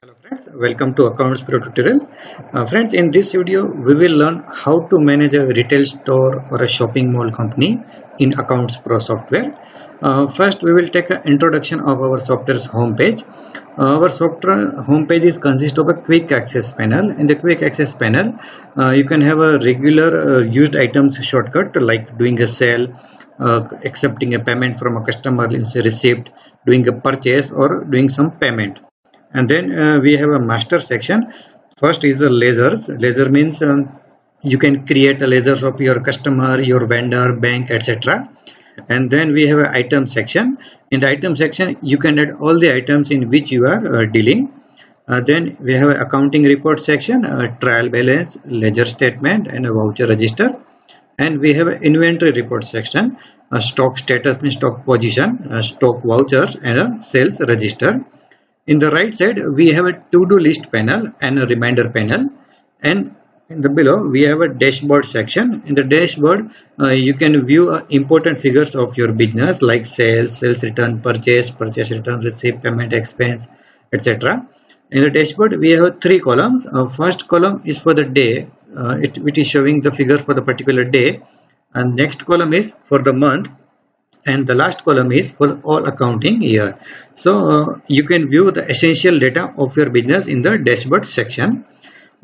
Hello friends, welcome to Accounts Pro tutorial. Friends, in this video we will learn how to manage a retail store or a shopping mall company in Accounts Pro software. First we will take an introduction of our software's homepage. Our software homepage is consist of a quick access panel. In the quick access panel you can have a regular used items shortcut like doing a sale, accepting a payment from a customer receipt, doing a purchase or doing some payment. And then we have a master section. First is the ledger means you can create a ledgers of your customer, your vendor, bank, etc. And then we have an item section. In the item section you can add all the items in which you are dealing. Then we have an accounting report section, trial balance, ledger statement and a voucher register. And we have an inventory report section, stock status means stock position, stock vouchers and a sales register. In the right side we have a to-do list panel and a reminder panel, and in the below we have a dashboard section. In the dashboard you can view important figures of your business like sales, sales return, purchase return, receipt, payment, expense, etc. In the dashboard we have three columns. First column is for the day, it is showing the figures for the particular day, and next column is for the month, and the last column is for all accounting year. So you can view the essential data of your business in the dashboard section.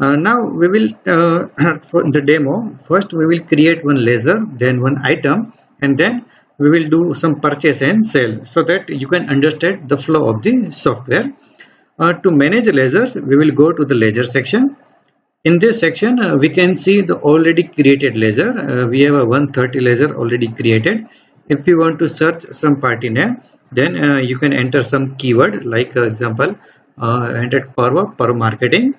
Now we will for the demo, first we will create one ledger, then one item, and then we will do some purchase and sale so that you can understand the flow of the software. To manage ledgers we will go to the ledger section. In this section we can see the already created ledger. We have a 130 ledger already created. If you want to search some party name, then you can enter some keyword like example enter Parva marketing.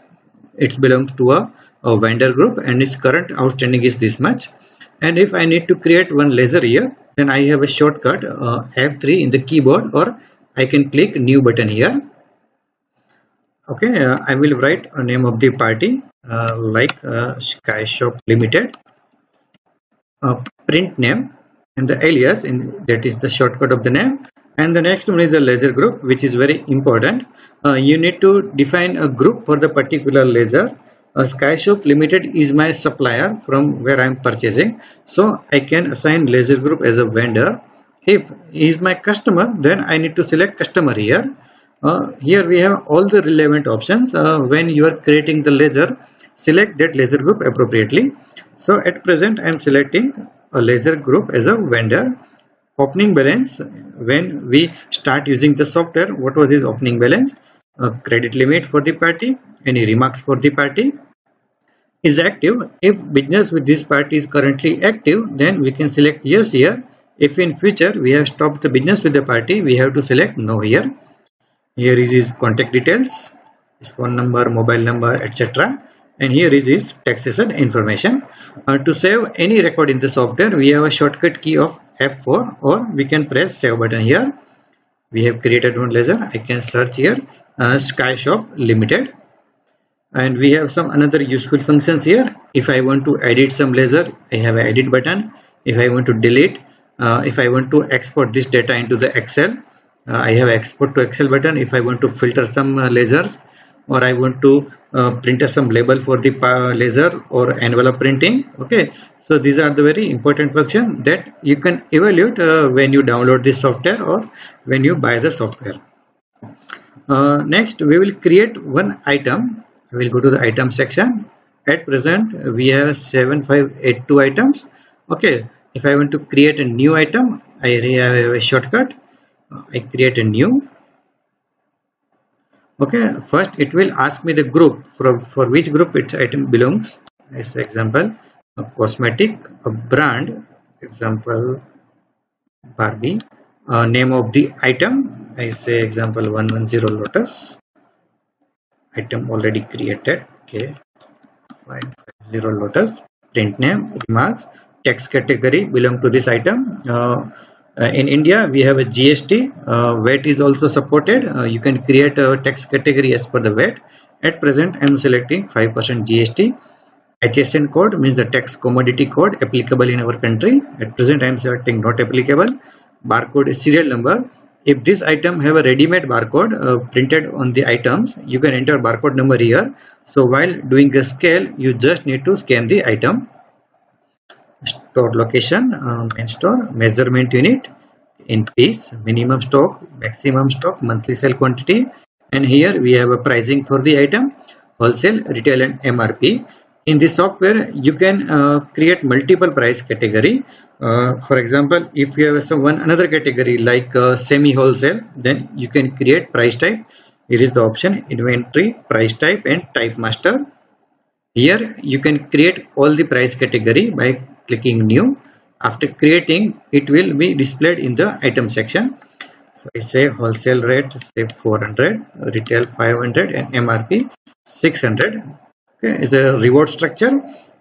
It belongs to a vendor group and its current outstanding is this much. And if I need to create one ledger here, then I have a shortcut F3 in the keyboard, or I can click new button here. Okay, I will write a name of the party like Sky Shop Limited, print name, and the alias, that is the shortcut of the name. And the next one is a ledger group, which is very important. You need to define a group for the particular ledger. Sky Shop Limited is my supplier from where I am purchasing, so I can assign ledger group as a vendor. If he is my customer, then I need to select customer here. Here we have all the relevant options. When you are creating the ledger, select that ledger group appropriately. So at present I am selecting a ledger group as a vendor. Opening balance, when we start using the software, what was his opening balance? Credit limit for the party, any remarks for the party, is active. If business with this party is currently active, then we can select yes here. If in future we have stopped the business with the party, we have to select no here. Here is his contact details, his phone number, mobile number, etc. And here is his taxation information. To save any record in the software, we have a shortcut key of F4, or we can press save button here. We have created one ledger. I can search here Sky Shop Limited, and we have some another useful functions here. If I want to edit some ledger, I have an edit button. If I want to delete, if I want to export this data into the Excel, I have export to Excel button. If I want to filter some ledgers, or I want to print some label for the ledger or envelope printing. Okay, so these are the very important function that you can evaluate when you download this software or when you buy the software. Next we will create one item. We will go to the item section. At present we have 7582 items. Okay, if I want to create a new item, I have a shortcut. I create a new. Okay, first it will ask me the group for which group its item belongs. As example, a cosmetic, a brand, example Barbie. Name of the item, I say example 110 Lotus. Item already created. Okay, 550 Lotus. Print name, remarks, text category belong to this item. In India we have a GST. VAT is also supported. You can create a text category as per the VAT. At present I am selecting 5% GST. HSN code means the tax commodity code applicable in our country. At present I am selecting not applicable. Barcode is serial number. if this item have a ready-made barcode printed on the items, you can enter barcode number here. So while doing a scale, you just need to scan the item. Store location, main store, measurement unit, in piece, minimum stock, maximum stock, monthly sale quantity, and here we have a pricing for the item, wholesale, retail, and MRP. In this software, you can create multiple price category. For example, if you have another category like semi wholesale, then you can create price type. Here is the option inventory, price type, and type master. Here you can create all the price category by clicking new. After creating, it will be displayed in the item section. So I say wholesale rate, say 400, retail 500, and MRP 600. Okay, is a reward structure.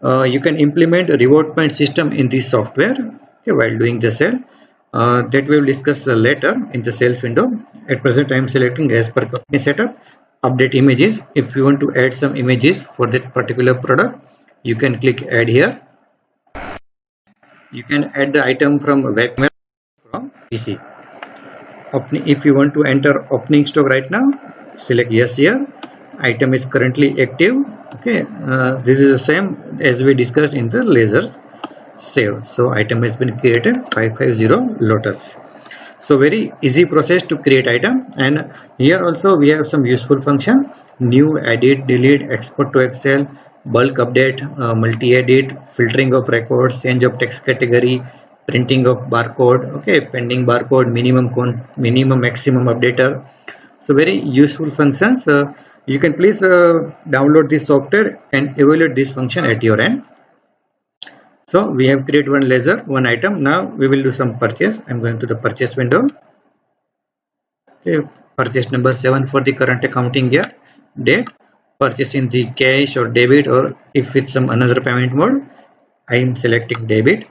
You can implement a reward point system in this software, okay, while doing the sale. That we will discuss later in the sales window. At present, I am selecting as per company setup. Update images. If you want to add some images for that particular product, you can click add here. You can add the item from web from PC. If you want to enter opening stock right now, select yes here. Item is currently active. Okay, this is the same as we discussed in the lasers. Save. So item has been created 550 Lotus. So very easy process to create item, and here also we have some useful function: new, edit, delete, export to Excel, bulk update, multi-edit, filtering of records, change of text category, printing of barcode, okay, pending barcode, minimum maximum updater. So very useful functions. You can please download this software and evaluate this function at your end. So we have created one laser, one item. Now we will do some purchase. I'm going to the purchase window. Okay, purchase number 7 for the current accounting year. Date, purchase in the cash or debit, or if it's some another payment mode, I am selecting debit.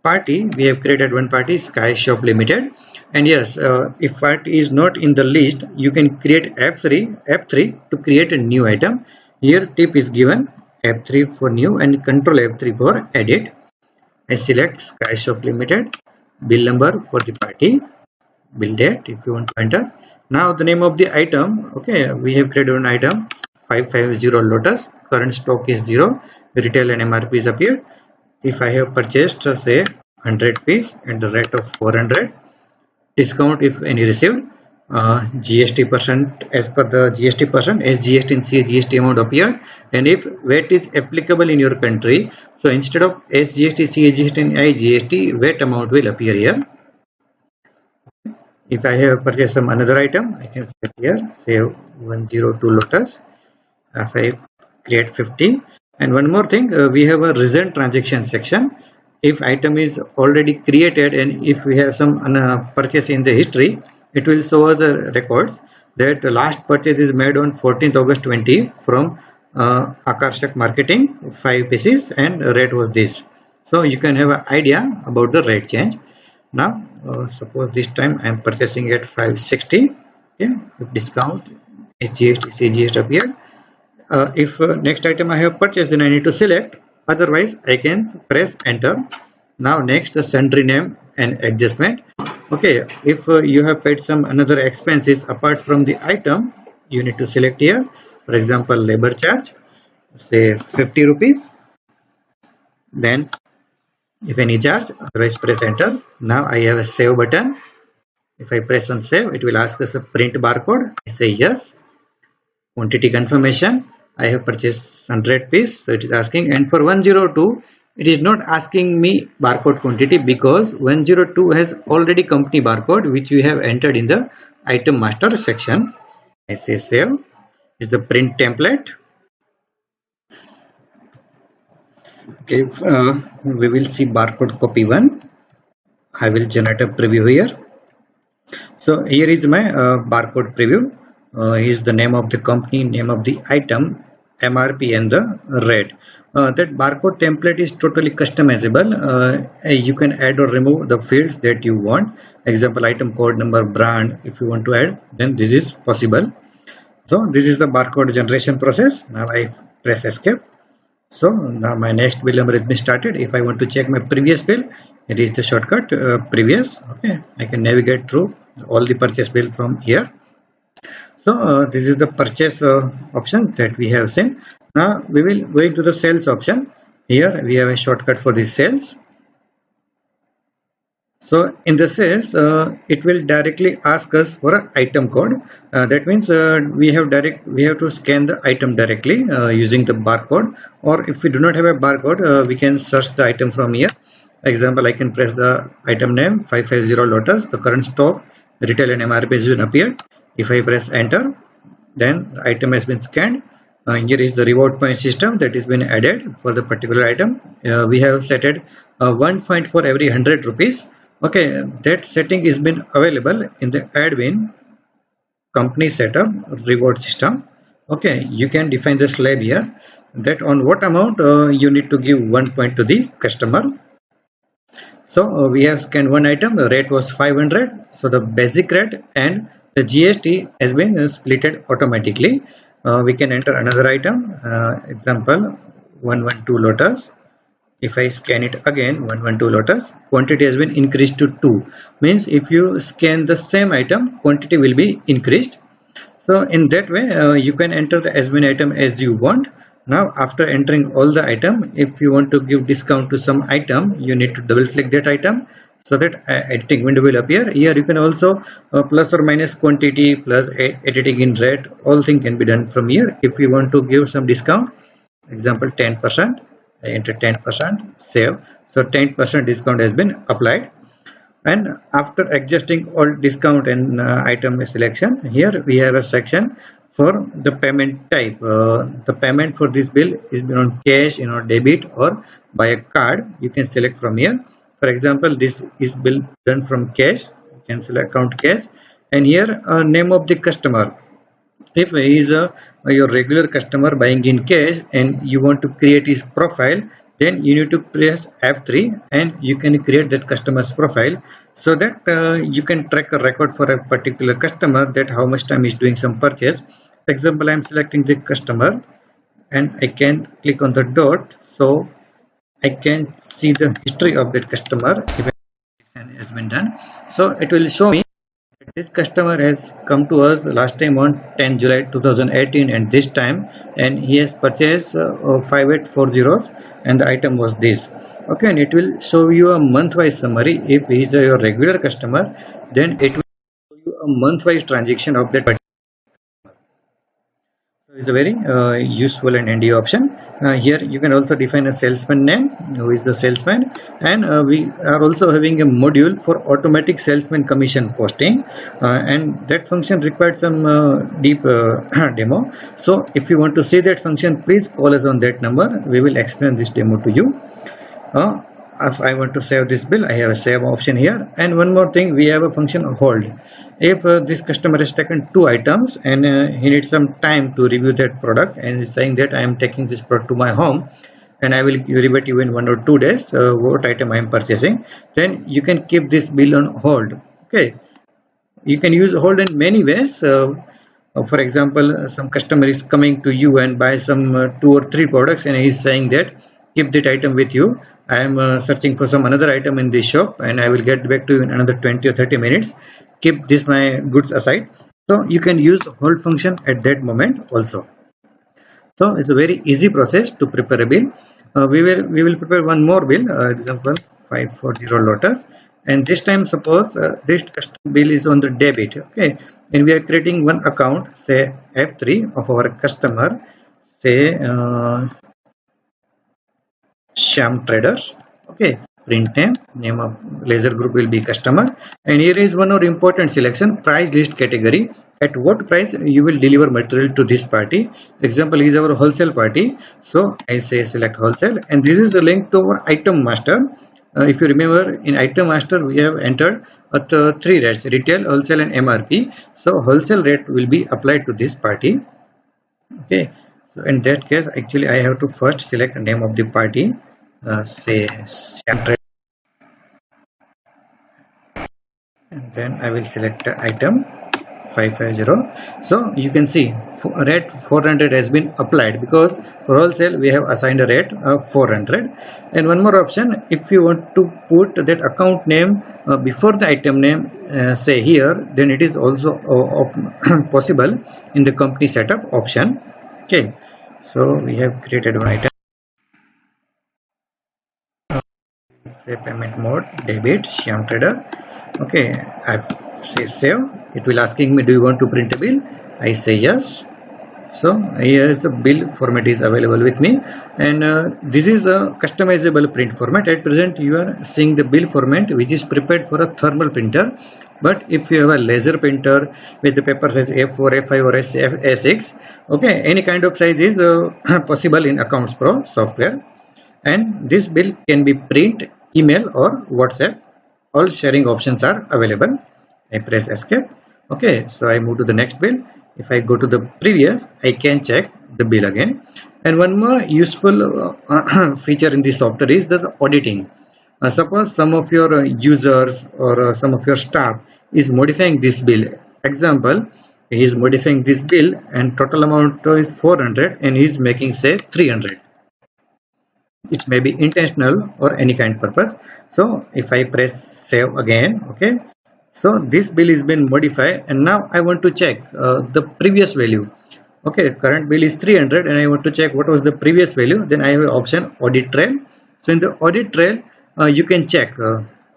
Party, we have created one party, Sky Shop Limited. And yes, if party is not in the list, you can create F3 to create a new item. Here tip is given, F3 for new and control F3 for edit. I select Sky Shop Limited, bill number for the party, bill date if you want to enter. Now the name of the item, okay, we have created an item 550 Lotus, current stock is 0, retail and MRP is appeared. If I have purchased say 100 piece at the rate of 400, discount if any received, GST percent as per the GST percent, SGST and CGST amount appeared, and if VAT is applicable in your country, so instead of SGST, CGST and IGST, VAT amount will appear here. If I have purchased some another item, I can select here, say 102 Lotus. If I create 50, and one more thing, we have a recent transaction section. If item is already created and if we have some purchase in the history, it will show us the records that the last purchase is made on 14th August 20 from Akarshak Marketing, 5 pieces, and rate was this. So you can have an idea about the rate change. Now suppose this time I am purchasing at 560. Okay, if discount SGST, CGST appeared. If next item I have purchased, then I need to select, otherwise I can press enter. Now next, the sundry name and adjustment. Okay, if you have paid some another expenses apart from the item, you need to select here. For example, labor charge, say 50 rupees. Then if any charge, otherwise press enter. Now I have a save button. If I press on save, it will ask us a print barcode. I say yes. Quantity confirmation, I have purchased 100 piece, so it is asking. And for 102, it is not asking me barcode quantity because 102 has already company barcode which we have entered in the item master section. I say save. Is the print template. Okay, we will see barcode copy 1. I will generate a preview here. So here is my barcode preview. Is the name of the company, name of the item, MRP, and the rate. That barcode template is totally customizable. You can add or remove the fields that you want. Example, item code number, brand. If you want to add, then this is possible. So this is the barcode generation process. Now I press escape. So now my next bill number has been started. If I want to check my previous bill, it is the shortcut previous. Okay, I can navigate through all the purchase bill from here. So this is the purchase option that we have seen. Now we will go to the sales option. Here we have a shortcut for the sales. So in the sales, it will directly ask us for an item code. That means we have to scan the item directly using the barcode. Or if we do not have a barcode, we can search the item from here. Example, I can press the item name 550 Lotus. The current stock, retail and MRP has been appeared. If I press enter, then the item has been scanned. Here is the reward point system that has been added for the particular item. We have set it 1 point for every 100 rupees. Okay, that setting is been available in the admin company setup reward system. Okay, you can define the slab here that on what amount you need to give 1 point to the customer. So we have scanned one item, the rate was 500. So the basic rate and the GST has been splitted automatically. We can enter another item, example 112 Lotus. If I scan it again, 112 Lotus, quantity has been increased to 2. Means if you scan the same item, quantity will be increased. So in that way, you can enter the as many item as you want. Now after entering all the item, if you want to give discount to some item, you need to double click that item so that editing window will appear. Here you can also plus or minus quantity plus editing in rate. All things can be done from here. If you want to give some discount, example 10%. I enter 10%, save. So 10% discount has been applied. And after adjusting all discount and item selection, here we have a section for the payment type. The payment for this bill is on cash, debit or by a card. You can select from here. For example, this is bill done from cash. You can select account cash, and here name of the customer. If he is your regular customer buying in cash and you want to create his profile, then you need to press F3 and you can create that customer's profile so that you can track a record for a particular customer that how much time is doing some purchase. Example, I am selecting the customer and I can click on the dot so I can see the history of that customer if it has been done. So it will show me this customer has come to us last time on 10 July 2018 and this time, and he has purchased 5840 and the item was this. Okay, and it will show you a month-wise summary. If he is your regular customer, then it will show you a month-wise transaction of that. So it's a very useful and handy option. Here you can also define a salesman name, who is the salesman, and we are also having a module for automatic salesman commission posting, and that function required some deep demo. So if you want to see that function, please call us on that number. We will explain this demo to you. If I want to save this bill, I have a save option here. And one more thing, we have a function hold. If this customer has taken 2 items and he needs some time to review that product and is saying that I am taking this product to my home and I will revert you in 1 or 2 days what item I am purchasing, then you can keep this bill on hold. Okay, you can use hold in many ways. For example, some customer is coming to you and buy some 2 or 3 products and he is saying that keep that item with you. I am searching for some another item in this shop and I will get back to you in another 20 or 30 minutes. Keep this my goods aside. So you can use hold function at that moment also. So it's a very easy process to prepare a bill. We will prepare one more bill, example 540 Lotus, and this time suppose this custom bill is on the debit. Okay, and we are creating one account, say F3 of our customer, say Sham Traders. Okay, print name of laser group will be customer, and here is one more important selection, price list category. At what price you will deliver material to this party. Example is our wholesale party, so I say select wholesale, and this is the link to our item master. If you remember, in item master we have entered at 3 rates, retail, wholesale and MRP. So wholesale rate will be applied to this party. Okay, so in that case actually I have to first select the name of the party, say Sham Trade, and then I will select the item 4550. So you can see rate 400 has been applied because for wholesale we have assigned a rate of 400. And one more option, if you want to put that account name before the item name, say here, then it is also possible in the company setup option. Okay, so we have created one item. Say payment mode debit Shyam Trader. Okay, I say save. It will asking me, do you want to print a bill? I say yes. So here is the bill format is available with me, and this is a customizable print format. At present you are seeing the bill format which is prepared for a thermal printer, but if you have a laser printer with the paper size A4, A5 or A6, okay, any kind of size is possible in Accounts Pro software. And this bill can be print, email or WhatsApp. All sharing options are available. I press escape. Okay, so I move to the next bill. If I go to the previous, I can check the bill again. And one more useful feature in this software is the auditing. Suppose some of your users or some of your staff is modifying this bill. Example, he is modifying this bill and total amount is 400 and he is making say 300. It may be intentional or any kind purpose. So if I press save again, okay, so this bill is been modified and now I want to check the previous value. Okay, current bill is 300 and I want to check what was the previous value. Then I have an option audit trail. So in the audit trail you can check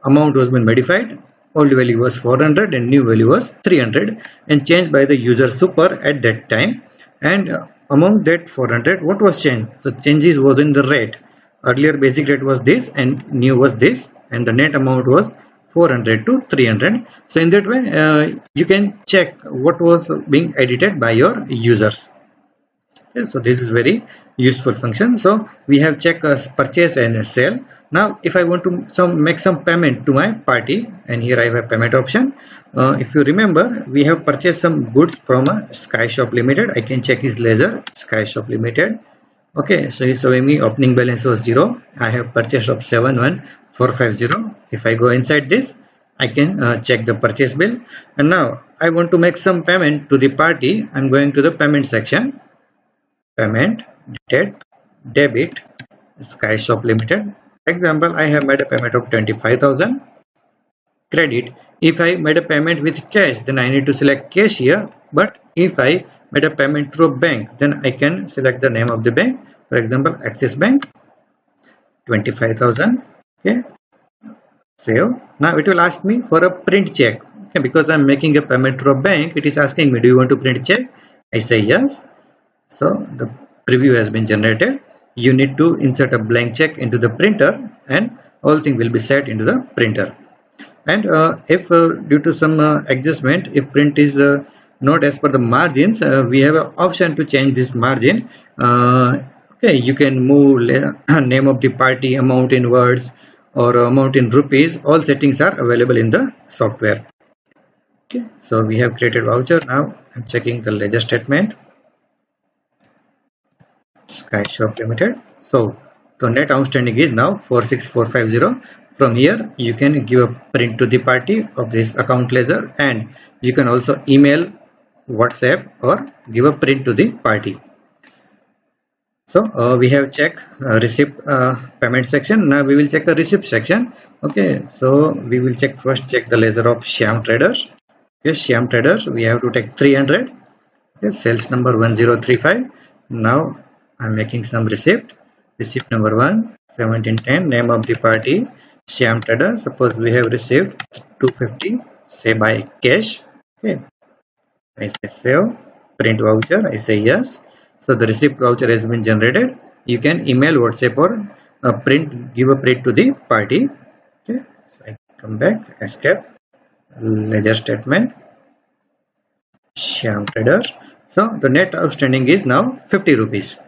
amount was been modified, old value was 400 and new value was 300 and changed by the user super at that time. And among that 400, what was changed? So changes was in the rate. Earlier basic rate was this and new was this, and the net amount was 400 to 300. So in that way you can check what was being edited by your users. Okay, so this is very useful function. So we have checked purchase and sale. Now if I want to make some payment to my party, and here I have a payment option. If you remember, we have purchased some goods from Sky Shop Limited. I can check his ledger, Sky Shop Limited. Okay, so he's showing me opening balance was 0. I have purchased of 71450. If I go inside this, I can check the purchase bill. And now I want to make some payment to the party. I'm going to the payment section. Payment, debit, Sky Shop Limited. Example, I have made a payment of 25,000. Credit, if I made a payment with cash, then I need to select cash here. But if I made a payment through a bank, then I can select the name of the bank. For example, Axis Bank, 25,000. Okay, save. Now it will ask me for a print check. Okay, because I'm making a payment through a bank, it is asking me, do you want to print check? I say yes. So the preview has been generated. You need to insert a blank check into the printer and all thing will be set into the printer. And if due to some adjustment, if print is not as per the margins, we have an option to change this margin. Okay, you can move name of the party, amount in words or amount in rupees. All settings are available in the software. Okay, so we have created voucher. Now I'm checking the ledger statement. Sky Shop Limited. So the net outstanding is now 46450. From here you can give a print to the party of this account ledger, and you can also email, WhatsApp or give a print to the party. So we have checked receipt payment section. Now we will check the receipt section. Okay, so we will check the ledger of Shyam Traders. Yes, Shyam Traders, we have to take 300. Yes, sales number 1035. Now I'm making some receipt. Receipt number 1, 1710, name of the party, Shyam Trader. Suppose we have received 250, say by cash. Okay, I say save, print voucher, I say yes. So the receipt voucher has been generated. You can email, WhatsApp or give a print to the party. Okay, so I come back, escape, ledger statement, Shyam Trader. So the net outstanding is now 50 rupees.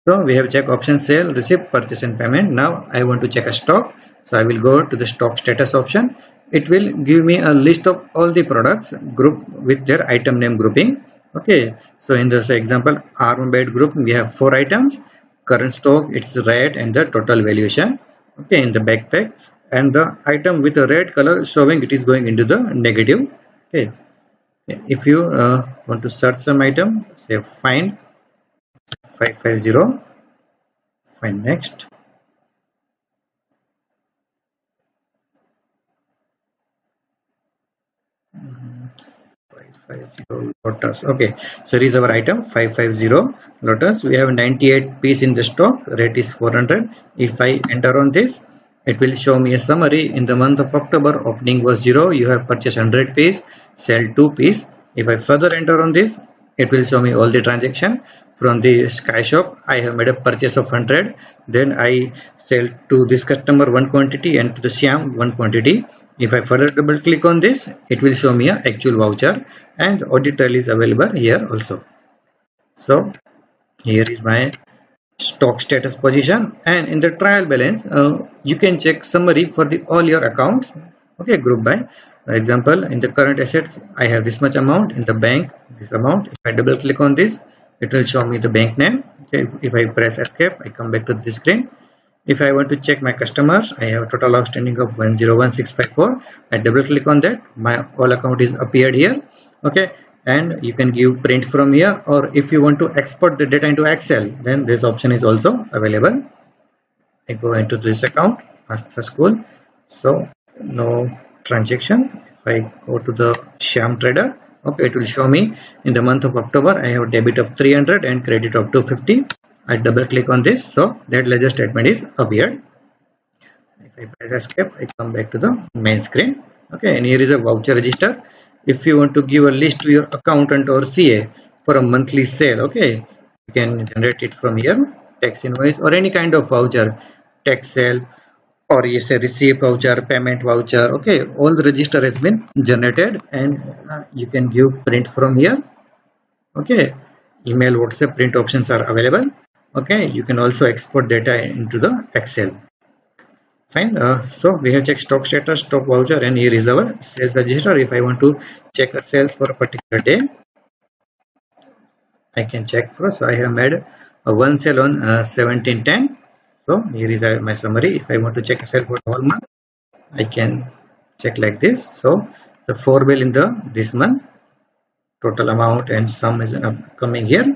So we have checked option sale, receipt, purchase and payment. Now I want to check a stock. So I will go to the stock status option. It will give me a list of all the products group with their item name grouping. Okay, so in this example, arm bed group, we have 4 items. Current stock, it's red and the total valuation. Okay, in the backpack, and the item with a red color showing it is going into the negative. Okay, If you want to search some item, say find 550, find next. Mm, 550 Lotus. Okay, so here is our item 550 Lotus. We have 98 piece in the stock. Rate is 400. If I enter on this, it will show me a summary. In the month of October, opening was 0. You have purchased 100 piece, sell 2 piece. If I further enter on this, it will show me all the transaction. From the Sky Shop, I have made a purchase of 100. Then I sell to this customer one quantity and to the Siam one quantity. If I further double click on this, it will show me a actual voucher, and the audit trail is available here also. So here is my stock status position, and in the trial balance you can check summary for the all your accounts. Okay, group by. For example, in the current assets I have this much amount, in the bank this amount. If I double click on this, it will show me the bank name. Okay, if I press escape, I come back to this screen. If I want to check my customers, I have total outstanding of 101654. I double click on that, my all account is appeared here. Okay, and you can give print from here, or if you want to export the data into Excel, then this option is also available. I go into this account, Master School. So no transaction. If I go to the Sham Trader, okay, it will show me in the month of October I have debit of 300 and credit of 250. I double click on this, so that ledger statement is appeared. If I press escape, I come back to the main screen. Okay, and here is a voucher register. If you want to give a list to your accountant or CA for a monthly sale, okay, you can generate it from here. Tax invoice or any kind of voucher, tax sale, or yes, a receipt voucher, payment voucher. Okay, all the register has been generated, and you can give print from here. Okay, email, WhatsApp, print options are available. Okay, you can also export data into the Excel. Fine. So we have checked stock status, stock voucher, and here is our sales register. If I want to check a sales for a particular day, I can check first. So I have made a one sale on 1710. So here is my summary. If I want to check a sale for the whole month, I can check like this. So the 4 bill in the this month, total amount and sum is coming here.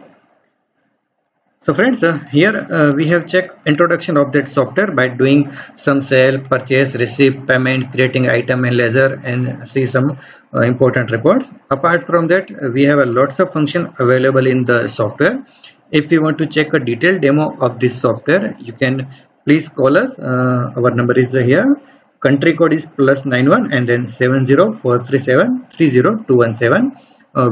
So friends, here we have checked introduction of that software by doing some sale, purchase, receipt, payment, creating item and ledger, and see some important reports. Apart from that, we have a lots of function available in the software. If you want to check a detailed demo of this software, you can please call us. Our number is here. Country code is +91 and then 70437302117.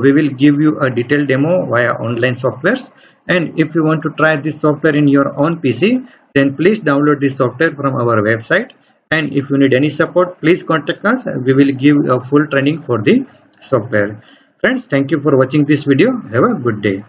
We will give you a detailed demo via online softwares, and if you want to try this software in your own PC, then please download this software from our website, and if you need any support, please contact us. We will give a full training for the software. Friends, thank you for watching this video. Have a good day.